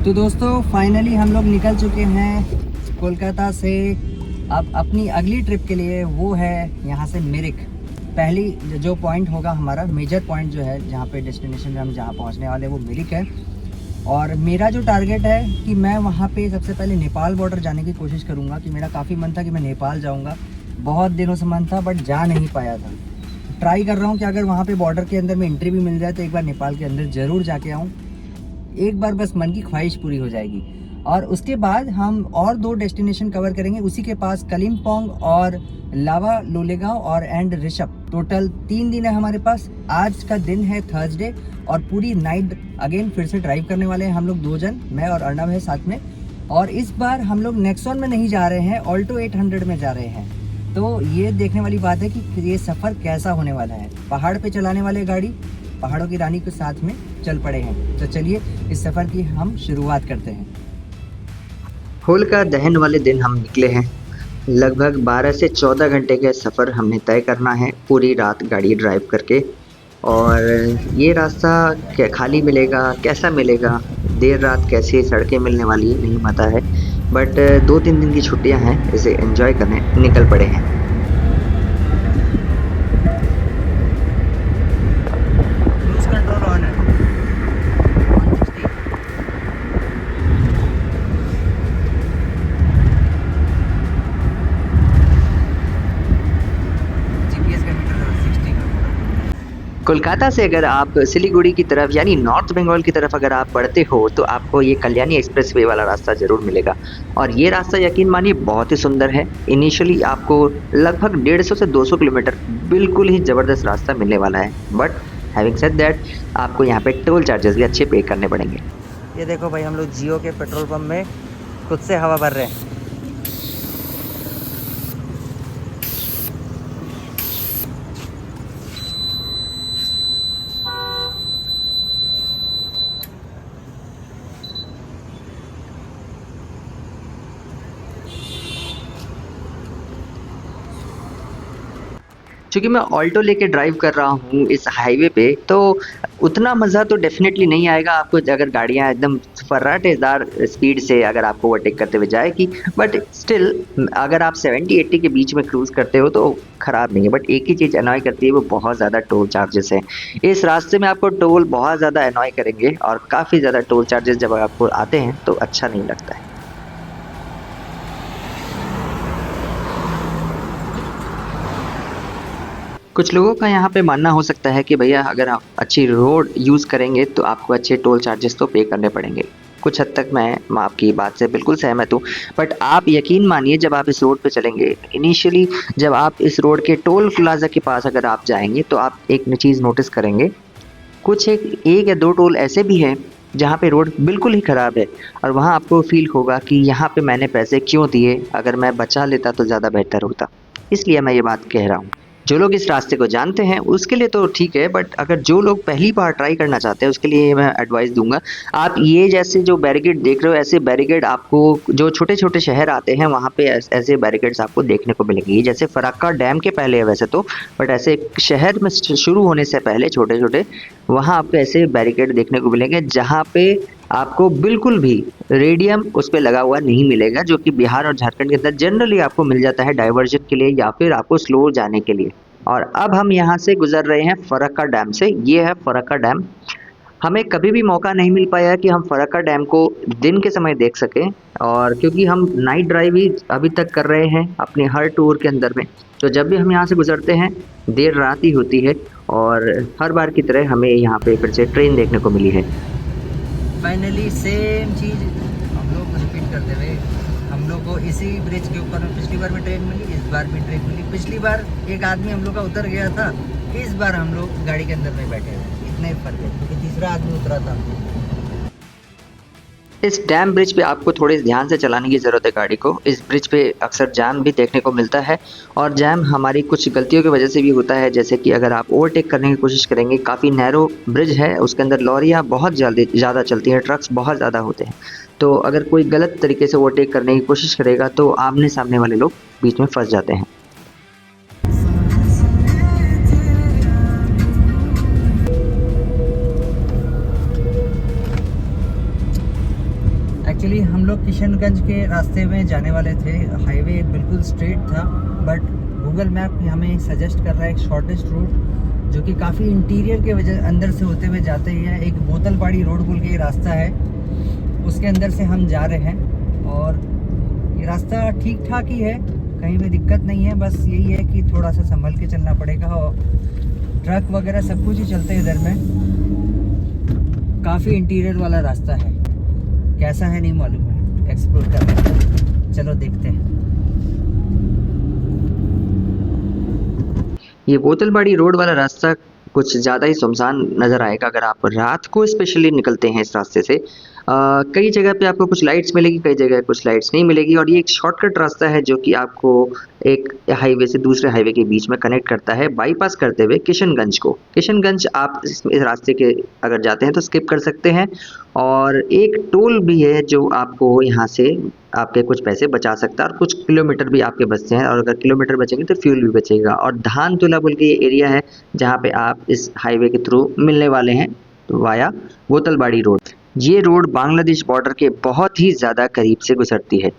तो दोस्तों फाइनली हम लोग निकल चुके हैं कोलकाता से। अब अपनी अगली ट्रिप के लिए वो है यहाँ से मिरिक। पहली जो पॉइंट होगा हमारा मेजर पॉइंट जो है जहाँ पे डेस्टिनेशन में हम जहाँ पहुँचने वाले वो मिरिक है। और मेरा जो टारगेट है कि मैं वहाँ पे सबसे पहले नेपाल बॉर्डर जाने की कोशिश करूँगा कि मेरा काफ़ी मन था कि मैं नेपाल जाऊँगा, बहुत दिनों से मन था बट जा नहीं पाया था। ट्राई कर रहा हूँ कि अगर वहाँ पे बॉर्डर के अंदर में एंट्री भी मिल जाए तो एक बार नेपाल के अंदर ज़रूर जाके आऊँ। एक बार बस मन की ख्वाहिश पूरी हो जाएगी। और उसके बाद हम और 2 डेस्टिनेशन कवर करेंगे उसी के पास, कलिम्पोंग और लावा लोलेगांव और एंड ऋषभ। टोटल 3 दिन है हमारे पास। आज का दिन है थर्सडे और पूरी नाइट अगेन फिर से ड्राइव करने वाले हैं हम लोग 2 जन, मैं और अर्णव है साथ में। और इस बार हम लोग नेक्सॉन में नहीं जा रहे हैं, ऑल्टो 800 में जा रहे हैं। तो ये देखने वाली बात है कि ये सफ़र कैसा होने वाला है। पहाड़ पे चलाने वाले गाड़ी, पहाड़ों की रानी के साथ में चल पड़े हैं। तो चलिए इस सफ़र की हम शुरुआत करते हैं। होलिका दहन वाले दिन हम निकले हैं। लगभग 12 से 14 घंटे का सफ़र हमने तय करना है, पूरी रात गाड़ी ड्राइव करके। और ये रास्ता क्या खाली मिलेगा, कैसा मिलेगा, देर रात कैसी सड़कें मिलने वाली है नहीं पता है, बट 2-3 दिन की छुट्टियां हैं, इसे एंजॉय करने निकल पड़े हैं। क्रूज कंट्रोल ऑन है। जीपीएस का मीटर 60 का। कोलकाता से अगर आप सिलीगुड़ी की तरफ यानी नॉर्थ बंगाल की तरफ अगर आप बढ़ते हो तो आपको ये कल्याणी एक्सप्रेसवे वाला रास्ता ज़रूर मिलेगा। और ये रास्ता यकीन मानिए बहुत ही सुंदर है। इनिशियली आपको लगभग 150 से 200 किलोमीटर बिल्कुल ही ज़बरदस्त रास्ता मिलने वाला है, बट हैविंग सेड दैट आपको यहाँ पे टोल चार्जेस भी अच्छे पे करने पड़ेंगे। ये देखो भाई, हम लोग जियो के पेट्रोल पंप में खुद से हवा भर रहे हैं। चूँकि मैं ऑल्टो लेके ड्राइव कर रहा हूँ इस हाईवे पे, तो उतना मज़ा तो डेफ़िनेटली नहीं आएगा आपको अगर गाड़ियाँ एकदम फर्राटेदार स्पीड से अगर आपको ओवरटेक करते हुए जाएगी। बट स्टिल अगर आप 70-80 के बीच में क्रूज़ करते हो तो ख़राब नहीं है। बट एक ही चीज़ अनॉय करती है, वो बहुत ज़्यादा टोल चार्जेस हैं। इस रास्ते में आपको टोल बहुत ज़्यादा अनॉय करेंगे और काफ़ी ज़्यादा टोल चार्जेस जब आपको आते हैं तो अच्छा नहीं लगता है। कुछ लोगों का यहाँ पे मानना हो सकता है कि भैया अगर आप अच्छी रोड यूज़ करेंगे तो आपको अच्छे टोल चार्जेस तो पे करने पड़ेंगे। कुछ हद तक मैं आपकी बात से बिल्कुल सहमत हूँ, बट आप यकीन मानिए जब आप इस रोड पे चलेंगे, इनिशियली जब आप इस रोड के टोल प्लाजा के पास अगर आप जाएंगे तो आप एक चीज़ नोटिस करेंगे, कुछ एक या 2 टोल ऐसे भी हैं जहाँ पे रोड बिल्कुल ही ख़राब है और वहाँ आपको फील होगा कि यहाँ पे मैंने पैसे क्यों दिए, अगर मैं बचा लेता तो ज़्यादा बेहतर होता। इसलिए मैं ये बात कह रहा हूँ। जो लोग इस रास्ते को जानते हैं उसके लिए तो ठीक है, बट अगर जो लोग पहली बार ट्राई करना चाहते हैं उसके लिए मैं एडवाइस दूंगा, आप ये जैसे जो बैरिकेड देख रहे हो, ऐसे बैरिकेड आपको जो छोटे छोटे शहर आते हैं वहाँ पे ऐसे बैरिकेड्स आपको देखने को मिलेंगे। ये जैसे फराक्का डैम के पहले है वैसे तो, बट ऐसे शहर में शुरू होने से पहले छोटे छोटे वहाँ आपको ऐसे बैरिकेड देखने को मिलेंगे जहाँ पे आपको बिल्कुल भी रेडियम उस पे लगा हुआ नहीं मिलेगा, जो कि बिहार और झारखंड के अंदर जनरली आपको मिल जाता है डाइवर्जन के लिए या फिर आपको स्लो जाने के लिए। और अब हम यहाँ से गुजर रहे हैं फरक्का डैम से। ये है फरक्का डैम। हमें कभी भी मौका नहीं मिल पाया कि हम फरक्का डैम को दिन के समय देख सकें, और क्योंकि हम नाइट ड्राइव ही अभी तक कर रहे हैं अपने हर टूर के अंदर में, तो जब भी हम यहाँ से गुजरते हैं देर रात ही होती है और हर बार की तरह हमें यहाँ पे फिर से ट्रेन देखने को मिली है। फाइनली सेम चीज़ हम लोग रिपीट करते हुए हम लोग को इसी ब्रिज के ऊपर में पिछली बार भी ट्रेन मिली, इस बार भी ट्रेन मिली। पिछली बार एक आदमी हम लोग का उतर गया था, इस बार हम लोग गाड़ी के अंदर में बैठे हुए, इतना ही फर्क है क्योंकि तीसरा आदमी उतरा था। इस डैम ब्रिज पे आपको थोड़े ध्यान से चलाने की ज़रूरत है गाड़ी को। इस ब्रिज पे अक्सर जाम भी देखने को मिलता है और जाम हमारी कुछ गलतियों की वजह से भी होता है, जैसे कि अगर आप ओवरटेक करने की कोशिश करेंगे, काफ़ी नैरो ब्रिज है, उसके अंदर लॉरियाँ बहुत जल्दी ज़्यादा चलती हैं, ट्रक्स बहुत ज़्यादा होते हैं। तो अगर कोई गलत तरीके से ओवरटेक करने की कोशिश करेगा तो आमने सामने वाले लोग बीच में फंस जाते हैं। हम लोग किशनगंज के रास्ते में जाने वाले थे। हाईवे बिल्कुल स्ट्रेट था, बट गूगल मैप हमें सजेस्ट कर रहा है एक शॉर्टेस्ट रूट जो कि काफ़ी इंटीरियर के वजह अंदर से होते हुए जाते ही है। एक बोतलबाड़ी रोड बोल के रास्ता है, उसके अंदर से हम जा रहे हैं और ये रास्ता ठीक ठाक ही है, कहीं भी दिक्कत नहीं है। बस यही है कि थोड़ा सा संभल के चलना पड़ेगा और ट्रक वगैरह सब कुछ ही चलते हैं इधर में। काफ़ी इंटीरियर वाला रास्ता है, कैसा है नहीं मालूम है, एक्सप्लोर कर रहे हैं, चलो देखते हैं। ये बोतलबाड़ी रोड वाला रास्ता कुछ ज़्यादा ही सुनसान नज़र आएगा अगर आप रात को स्पेशली निकलते हैं इस रास्ते से। कई जगह पे आपको कुछ लाइट्स मिलेगी, कई जगह कुछ लाइट्स नहीं मिलेगी, और ये एक शॉर्टकट रास्ता है जो कि आपको एक हाईवे से दूसरे हाईवे के बीच में कनेक्ट करता है, बाईपास करते हुए किशनगंज को। किशनगंज आप इस रास्ते के अगर जाते हैं तो स्किप कर सकते हैं, और एक टोल भी है जो आपको यहाँ से आपके कुछ पैसे बचा सकता है, और कुछ किलोमीटर भी आपके बचते हैं, और अगर किलोमीटर बचेंगे तो फ्यूल भी बचेगा। और धानतुला बोल के ये एरिया है जहाँ पे आप इस हाईवे के थ्रू मिलने वाले हैं, तो वाया बोतलबाड़ी रोड। ये रोड बांग्लादेश बॉर्डर के बहुत ही ज़्यादा करीब से गुजरती है।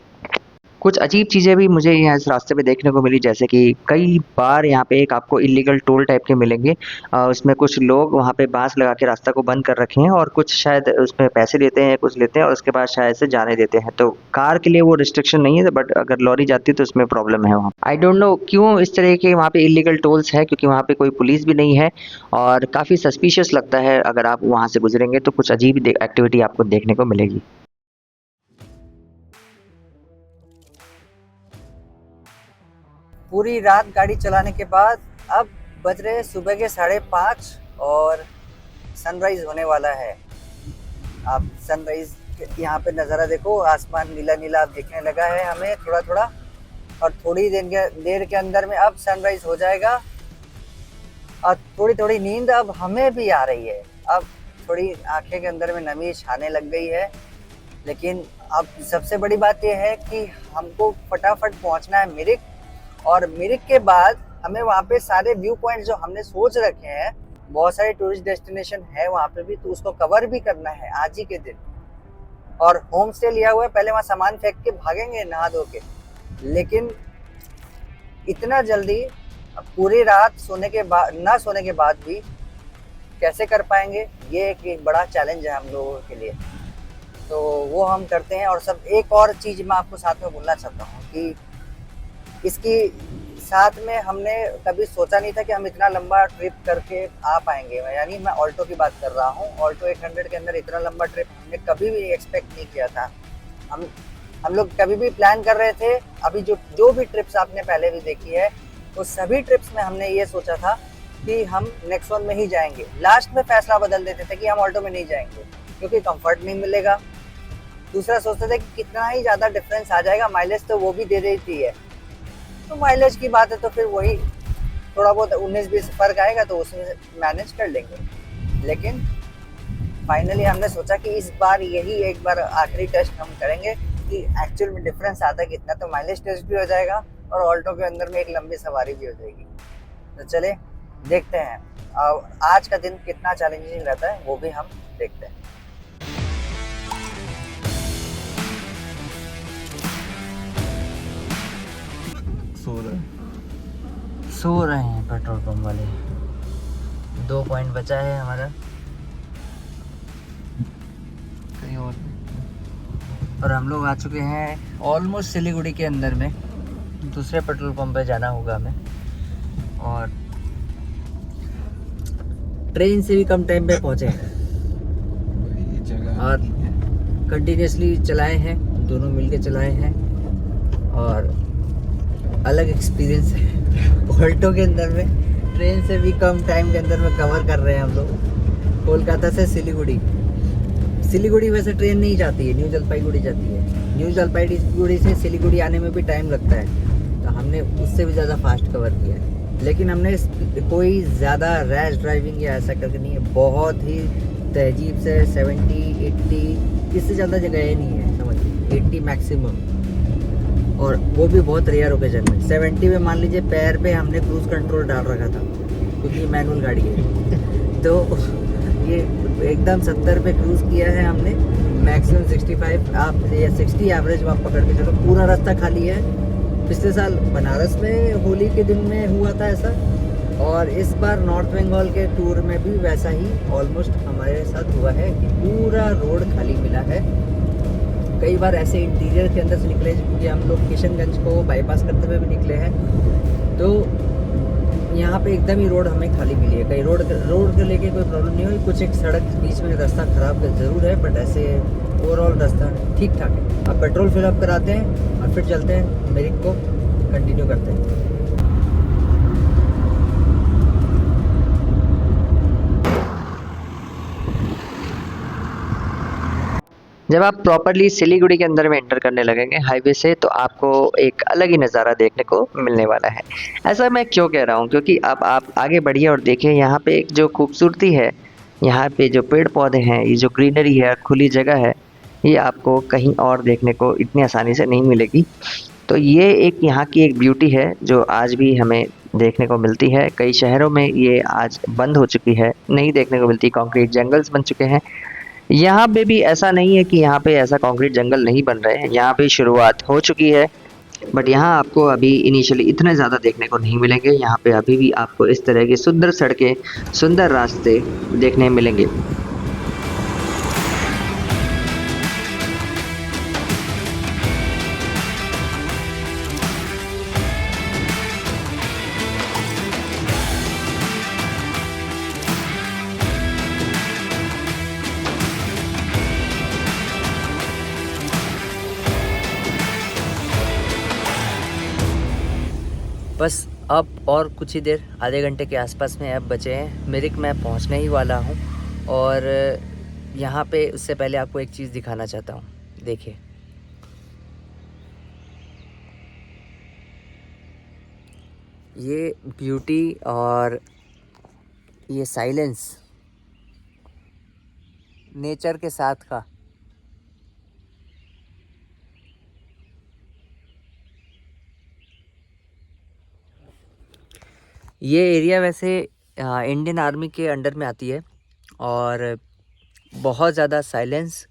कुछ अजीब चीज़ें भी मुझे यहाँ इस रास्ते पे देखने को मिली, जैसे कि कई बार यहाँ पे एक आपको इलीगल टोल टाइप के मिलेंगे। उसमें कुछ लोग वहाँ पे बांस लगा के रास्ता को बंद कर रखे हैं, और कुछ शायद उसमें पैसे लेते हैं, कुछ लेते हैं और उसके बाद शायद से जाने देते हैं। तो कार के लिए वो रिस्ट्रिक्शन नहीं है, बट अगर लॉरी जाती है तो उसमें प्रॉब्लम है वहाँ। आई डोंट नो क्यों इस तरह के वहाँ पे इलीगल टोल्स है, क्योंकि वहाँ पे कोई पुलिस भी नहीं है और काफ़ी सस्पिशियस लगता है। अगर आप वहाँ से गुजरेंगे तो कुछ अजीब एक्टिविटी आपको देखने को मिलेगी। पूरी रात गाड़ी चलाने के बाद अब बज रहे सुबह के 5:30 और सनराइज होने वाला है। आप सनराइज यहाँ पे नज़ारा देखो, आसमान नीला नीला अब दिखने लगा है हमें थोड़ा थोड़ा, और थोड़ी देर के अंदर में अब सनराइज हो जाएगा। और थोड़ी थोड़ी नींद अब हमें भी आ रही है, अब थोड़ी आंखें के अंदर में नमी छाने लग गई है। लेकिन अब सबसे बड़ी बात यह है कि हमको फटाफट पहुँचना है मिरिक, और मिरिक के बाद हमें वहाँ पे सारे व्यू पॉइंट जो हमने सोच रखे हैं, बहुत सारे टूरिस्ट डेस्टिनेशन है वहाँ पे भी, तो उसको कवर भी करना है आज ही के दिन। और होम स्टे लिया हुआ है, पहले वहाँ सामान फेंक के भागेंगे नहा धो के, लेकिन इतना जल्दी पूरी रात सोने के बाद भी कैसे कर पाएंगे, ये एक बड़ा चैलेंज है हम लोगों के लिए। तो वो हम करते हैं। और सब एक और चीज़ मैं आपको साथ में बोलना चाहता हूँ कि इसकी साथ में हमने कभी सोचा नहीं था कि हम इतना लंबा ट्रिप करके आ पाएंगे। यानी मैं ऑल्टो की बात कर रहा हूँ, ऑल्टो 800 के अंदर इतना लंबा ट्रिप हमने कभी भी एक्सपेक्ट नहीं किया था। हम लोग कभी भी प्लान कर रहे थे, अभी जो भी ट्रिप्स आपने पहले भी देखी है, उस सभी ट्रिप्स में हमने ये सोचा था कि हम नेक्सॉन में ही जाएंगे। लास्ट में फैसला बदल देते थे कि हम ऑल्टो में नहीं जाएंगे क्योंकि कंफर्ट नहीं मिलेगा। दूसरा सोचते थे कि कितना ही ज़्यादा डिफरेंस आ जाएगा, माइलेज तो वो भी दे देती है, तो माइलेज की बात है तो फिर वही थोड़ा बहुत 19-20 फर्क आएगा तो उसमें मैनेज कर लेंगे। लेकिन फाइनली हमने सोचा कि इस बार यही एक बार आखिरी टेस्ट हम करेंगे कि एक्चुअल में डिफरेंस आता है कितना, तो माइलेज टेस्ट भी हो जाएगा और ऑल्टो के अंदर में एक लंबी सवारी भी हो जाएगी। तो चले देखते हैं आज का दिन कितना चैलेंजिंग रहता है, वो भी हम देखते हैं। सो रहे हैं पेट्रोल पंप वाले। 2 पॉइंट बचा है हमारा, कहीं और हम लोग आ चुके हैं ऑलमोस्ट सिलीगुड़ी के अंदर में। दूसरे पेट्रोल पंप पे जाना होगा हमें, और ट्रेन से भी कम टाइम पे पहुंचे हैं और कंटिन्यूसली चलाए हैं, दोनों मिलके चलाए हैं और अलग एक्सपीरियंस है। ऑल्टो के अंदर में ट्रेन से भी कम टाइम के अंदर में कवर कर रहे हैं हम लोग। कोलकाता से सिलीगुड़ी वैसे ट्रेन नहीं जाती है, न्यू जलपाईगुड़ी जाती है। न्यू जलपाईगुड़ी से सिलीगुड़ी आने में भी टाइम लगता है, तो हमने उससे भी ज़्यादा फास्ट कवर किया है। लेकिन हमने कोई ज़्यादा रैश ड्राइविंग या ऐसा करके नहीं है, बहुत ही तहजीब से 70-80 इससे ज़्यादा जगह ही नहीं है, समझिए 80 मैक्सिमम, और वो भी बहुत रेयर ओकेजन में। 70 में मान लीजिए पैर पे हमने क्रूज़ कंट्रोल डाल रखा था क्योंकि मैनुअल गाड़ी है तो ये एकदम 70 पे क्रूज़ किया है हमने मैक्सिमम 65 आप या 60 एवरेज आप पकड़ के चलो। पूरा रास्ता खाली है। पिछले साल बनारस में होली के दिन में हुआ था ऐसा, और इस बार नॉर्थ बंगाल के टूर में भी वैसा ही ऑलमोस्ट हमारे साथ हुआ है कि पूरा रोड खाली मिला है। कई बार ऐसे इंटीरियर के अंदर से निकले, क्योंकि हम लोग किशनगंज को बाईपास करते हुए भी निकले हैं, तो यहाँ पे एकदम ही रोड हमें खाली मिली है। कहीं रोड को लेके कोई प्रॉब्लम नहीं हुई। कुछ एक सड़क बीच में रास्ता ख़राब ज़रूर है, बट ऐसे ओवरऑल रास्ता ठीक ठाक है। अब पेट्रोल फिलअप कराते हैं और फिर चलते हैं, मेरिक को कंटिन्यू करते हैं। जब आप प्रॉपरली सिलीगुड़ी के अंदर में एंटर करने लगेंगे हाईवे से, तो आपको एक अलग ही नज़ारा देखने को मिलने वाला है। ऐसा मैं क्यों कह रहा हूँ, क्योंकि अब आप आगे बढ़िए और देखिए यहाँ पे एक जो खूबसूरती है, यहाँ पे जो पेड़ पौधे हैं, ये जो ग्रीनरी है, खुली जगह है, ये आपको कहीं और देखने को इतनी आसानी से नहीं मिलेगी। तो ये एक यहाँ की एक ब्यूटी है जो आज भी हमें देखने को मिलती है। कई शहरों में ये आज बंद हो चुकी है, नहीं देखने को मिलती। कंक्रीट जंगल्स बन चुके हैं। यहाँ पे भी ऐसा नहीं है कि यहाँ पे ऐसा कंक्रीट जंगल नहीं बन रहे हैं, यहाँ पे शुरुआत हो चुकी है, बट यहाँ आपको अभी इनिशियली इतने ज़्यादा देखने को नहीं मिलेंगे। यहाँ पे अभी भी आपको इस तरह की सुंदर सड़कें, सुंदर रास्ते देखने मिलेंगे। बस अब और कुछ ही देर, आधे घंटे के आसपास में अब बचे हैं। मेरिक मैं पहुंचने ही वाला हूं, और यहाँ पे उससे पहले आपको एक चीज़ दिखाना चाहता हूं। देखिए, ये ब्यूटी और ये साइलेंस नेचर के साथ का, ये एरिया वैसे इंडियन आर्मी के अंडर में आती है, और बहुत ज़्यादा साइलेंस,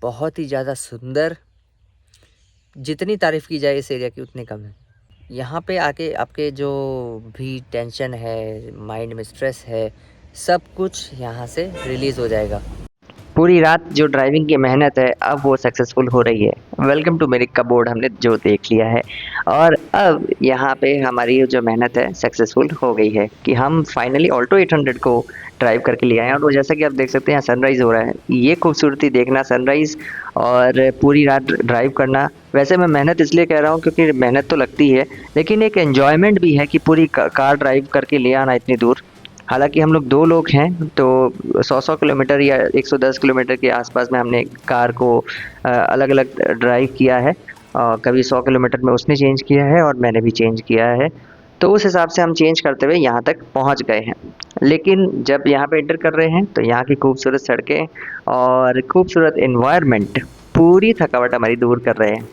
बहुत ही ज़्यादा सुंदर। जितनी तारीफ़ की जाए इस एरिया की उतनी कम है। यहाँ पे आके आपके जो भी टेंशन है, माइंड में स्ट्रेस है, सब कुछ यहाँ से रिलीज़ हो जाएगा। पूरी रात जो ड्राइविंग की मेहनत है, अब वो सक्सेसफुल हो रही है। वेलकम टू मेरिक का बोर्ड हमने जो देख लिया है, और अब यहाँ पे हमारी जो मेहनत है सक्सेसफुल हो गई है कि हम फाइनली ऑल्टो 800 को ड्राइव करके ले आए हैं। और वो जैसा कि आप देख सकते हैं, यहाँ सनराइज़ हो रहा है। ये खूबसूरती देखना, सनराइज़ और पूरी रात ड्राइव करना। वैसे मैं मेहनत इसलिए कह रहा हूँ क्योंकि मेहनत तो लगती है, लेकिन एक एन्जॉयमेंट भी है कि पूरी कार ड्राइव करके ले आना इतनी दूर। हालांकि हम लोग 2 लोग हैं, तो 100 किलोमीटर या 110 किलोमीटर के आसपास में हमने कार को अलग अलग ड्राइव किया है। कभी 100 किलोमीटर में उसने चेंज किया है और मैंने भी चेंज किया है, तो उस हिसाब से हम चेंज करते हुए यहाँ तक पहुँच गए हैं। लेकिन जब यहाँ पे एंटर कर रहे हैं, तो यहाँ की खूबसूरत सड़कें और खूबसूरत इन्वायरमेंट पूरी थकावट हमारी दूर कर रहे हैं।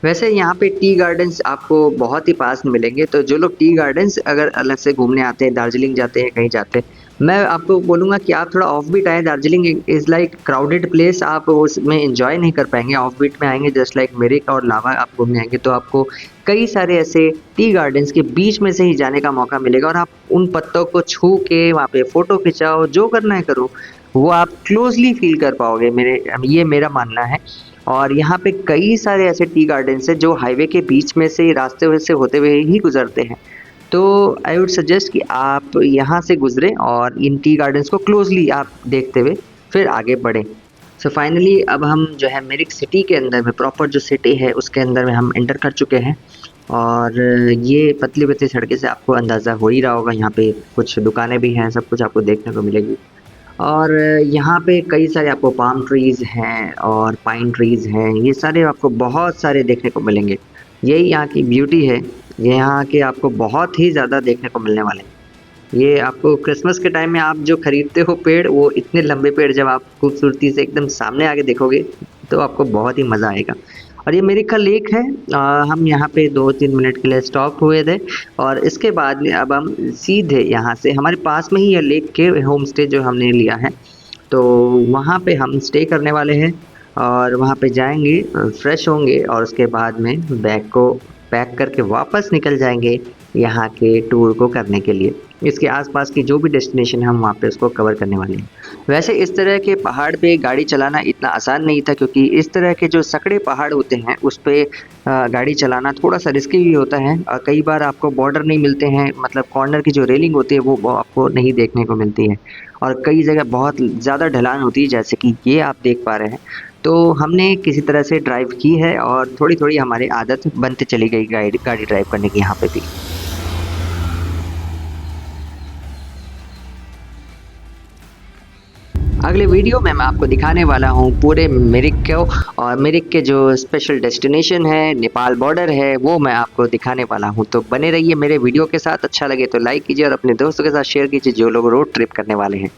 वैसे यहाँ पे टी गार्डन्स आपको बहुत ही पास में मिलेंगे, तो जो लोग टी गार्डन्स अगर अलग से घूमने आते हैं, दार्जिलिंग जाते हैं, कहीं जाते हैं, मैं आपको बोलूँगा कि आप थोड़ा ऑफ बीट आएँ। Darjeeling is like crowded place, आप उसमें एन्जॉय नहीं कर पाएँगे। ऑफ बीट में आएँगे जस्ट लाइक मिरिक और लावा आप घूमने आएँगे तो आपको कई सारे ऐसे टी गार्डन्स के बीच में से ही जाने का मौका मिलेगा और आप उन पत्तों को छू के वहाँ पे फ़ोटो खिंचाओ, जो करना है करो, वो आप क्लोज़ली फ़ील कर पाओगे, ये मेरा मानना है। और यहाँ पे कई सारे ऐसे टी गार्डन्स हैं जो हाईवे के बीच में से रास्ते में से होते हुए ही गुज़रते हैं। तो आई वुड सजेस्ट कि आप यहाँ से गुज़रें और इन टी गार्डन्स को क्लोज़ली आप देखते हुए फिर आगे बढ़ें। सो फाइनली अब हम जो है मिरिक सिटी के अंदर में, प्रॉपर जो सिटी है उसके अंदर में हम एंटर कर चुके हैं। और ये पतली-पतली सड़कें से आपको अंदाज़ा हो ही रहा होगा, यहाँ पे कुछ दुकानें भी हैं, सब कुछ आपको देखने को मिलेगी। और यहाँ पे कई सारे आपको पाम ट्रीज़ हैं और पाइन ट्रीज़ हैं, ये सारे आपको बहुत सारे देखने को मिलेंगे। यही यहाँ की ब्यूटी है, ये यहाँ के आपको बहुत ही ज़्यादा देखने को मिलने वाले हैं। ये आपको क्रिसमस के टाइम में आप जो खरीदते हो पेड़, वो इतने लंबे पेड़ जब आप खूबसूरती से एकदम सामने आके देखोगे, तो आपको बहुत ही मज़ा आएगा। और ये मिरिक का लेक है। हम यहाँ पे 2-3 मिनट के लिए स्टॉप हुए थे और इसके बाद में अब हम सीधे यहाँ से, हमारे पास में ही ये लेक के होम स्टे जो हमने लिया है, तो वहाँ पे हम स्टे करने वाले हैं और वहाँ पे जाएँगे, फ्रेश होंगे और उसके बाद में बैग को पैक करके वापस निकल जाएँगे यहाँ के टूर को करने के लिए। इसके आसपास की जो भी डेस्टिनेशन है हम वहाँ पे उसको कवर करने वाले हैं। वैसे इस तरह के पहाड़ पे गाड़ी चलाना इतना आसान नहीं था, क्योंकि इस तरह के जो सकड़े पहाड़ होते हैं उस पे गाड़ी चलाना थोड़ा-सा रिस्की भी होता है। कई बार आपको बॉर्डर नहीं मिलते हैं, मतलब कॉर्नर की जो रेलिंग होती है वो आपको नहीं देखने को मिलती है और कई जगह बहुत ज़्यादा ढलान होती है, जैसे कि ये आप देख पा रहे हैं। तो हमने किसी तरह से ड्राइव की है और थोड़ी-थोड़ी हमारी आदत बनती चली गई गाड़ी ड्राइव करने की यहाँ पे भी। अगले वीडियो में मैं आपको दिखाने वाला हूँ पूरे मिरिक को, और मिरिक के जो स्पेशल डेस्टिनेशन है, नेपाल बॉर्डर है, वो मैं आपको दिखाने वाला हूँ। तो बने रहिए मेरे वीडियो के साथ। अच्छा लगे तो लाइक कीजिए और अपने दोस्तों के साथ शेयर कीजिए जो लोग रोड ट्रिप करने वाले हैं।